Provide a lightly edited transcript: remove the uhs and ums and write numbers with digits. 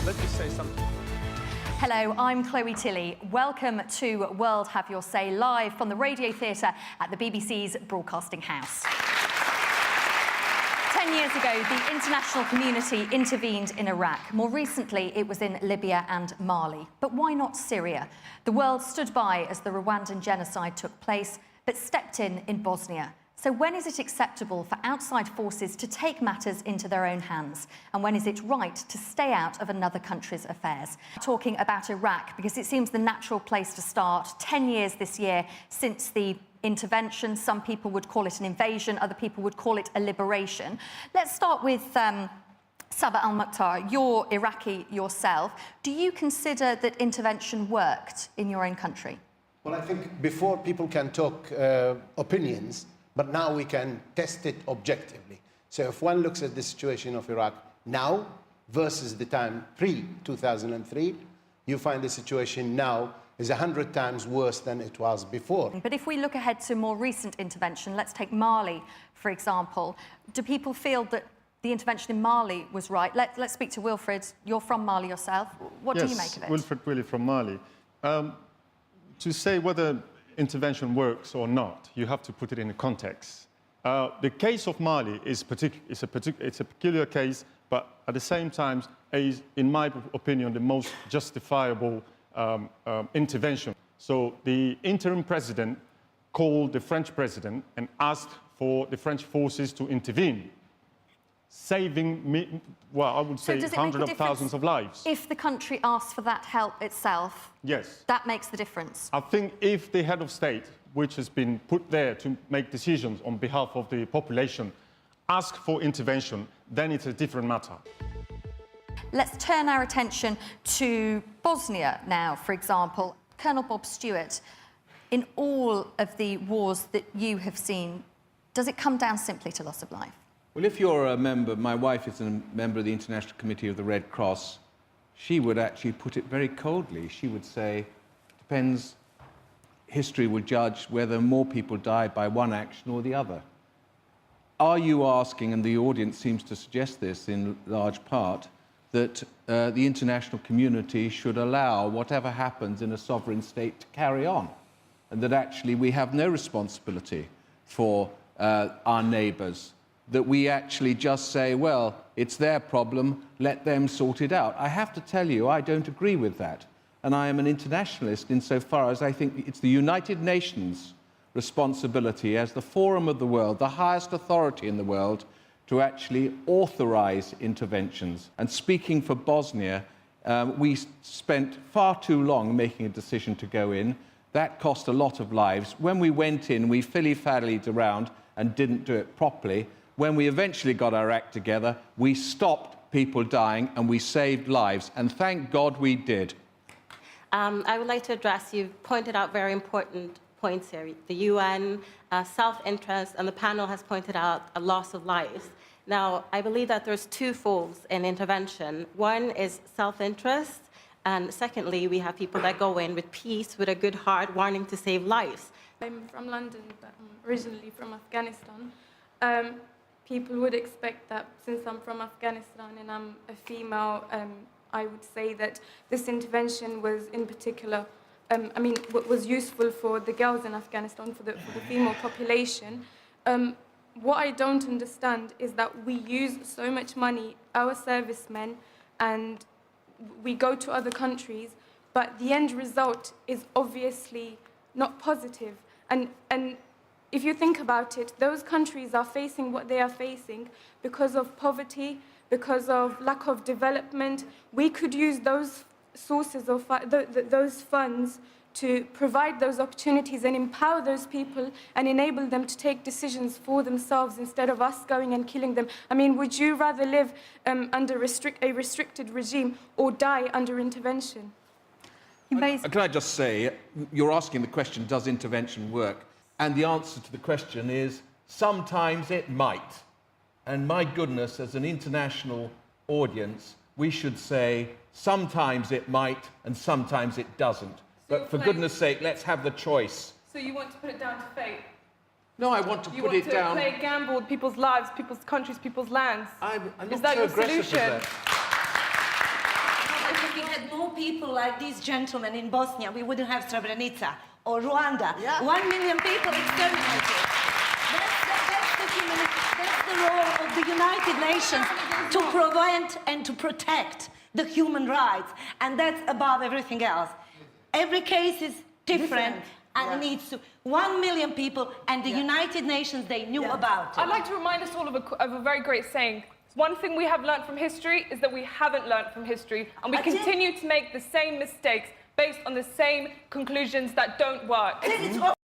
Let's just say something. Hello, I'm Chloe Tilley. Welcome to World Have Your Say, live from the Radio Theatre at the BBC's Broadcasting House. 10 years ago, the international community intervened in Iraq. More recently, it was in Libya and Mali. But why not Syria? The world stood by as the Rwandan genocide took place, but stepped in Bosnia. So when is it acceptable for outside forces to take matters into their own hands? And when is it right to stay out of another country's affairs? Talking about Iraq, because it seems the natural place to start. 10 years this year since the intervention. Some people would call it an invasion, other people would call it a liberation. Let's start with Sabah Al-Mukhtar. You're Iraqi yourself. Do you consider that intervention worked in your own country? Well, I think before people can talk opinions, but now we can test it objectively. So if one looks at the situation of Iraq now versus the time pre-2003, you find the situation now is 100 times worse than it was before. But if we look ahead to more recent intervention, let's take Mali, for example. Do people feel that the intervention in Mali was right? Let's speak to Wilfred. You're from Mali yourself. What do you make of it? Yes, Wilfred Willie from Mali. To say whether intervention works or not, you have to put it in a context. The case of Mali is a peculiar case, but at the same time, is, in my opinion, the most justifiable intervention. So the interim president called the French president and asked for the French forces to intervene, saving, well, I would say hundreds of thousands of lives. If the country asks for that help itself, yes, that makes the difference. I think if the head of state, which has been put there to make decisions on behalf of the population, ask for intervention, then it's a different matter. Let's turn our attention to Bosnia now, for example. Colonel Bob Stewart, in all of the wars that you have seen, does it come down simply to loss of life? Well, if you're a member, my wife is a member of the International Committee of the Red Cross, she would actually put it very coldly. She would say, depends, history will judge whether more people died by one action or the other. Are you asking, and the audience seems to suggest this in large part, that the international community should allow whatever happens in a sovereign state to carry on, and that actually we have no responsibility for our neighbours, that we actually just say, well, it's their problem, let them sort it out? I have to tell you, I don't agree with that. And I am an internationalist insofar as I think it's the United Nations' responsibility as the forum of the world, the highest authority in the world, to actually authorize interventions. And speaking for Bosnia, we spent far too long making a decision to go in. That cost a lot of lives. When we went in, we filly-fallied around and didn't do it properly. When we eventually got our act together, we stopped people dying and we saved lives. And thank God we did. I would like to address, you've pointed out very important points here. The UN, self-interest, and the panel has pointed out a loss of lives. Now, I believe that there's two folds in intervention. One is self-interest, and secondly, we have people that go in with peace, with a good heart, wanting to save lives. I'm from London, but I'm originally from Afghanistan. People would expect that since I'm from Afghanistan and I'm a female, I would say that this intervention was in particular was useful for the girls in Afghanistan, for the female population. What I don't understand is that we use so much money, our servicemen, and we go to other countries, but the end result is obviously not positive. And if you think about it, those countries are facing what they are facing because of poverty, because of lack of development. We could use those sources of those funds to provide those opportunities and empower those people and enable them to take decisions for themselves instead of us going and killing them. I mean, would you rather live under a restricted regime or die under intervention? Can I just say, you're asking the question, does intervention work? And the answer to the question is, sometimes it might. And my goodness, as an international audience, we should say, sometimes it might and sometimes it doesn't. But for goodness sake, let's have the choice. So you want to put it down to fate? No, I want to put it down... You want to play gamble with people's lives, people's countries, people's lands? I'm Is not that so your aggressive solution? as that. we had more people like these gentlemen in Bosnia, we wouldn't have Srebrenica or Rwanda. 1 million people exterminated. That's the role of the United Nations, to prevent and to protect the human rights. And that's above everything else. Every case is different. And it needs to 1 million people, and the United Nations, they knew about it. I'd like to remind us all of a very great saying. One thing we have learned from history is that we haven't learned from history, and we continue to make the same mistakes based on the same conclusions that don't work. It's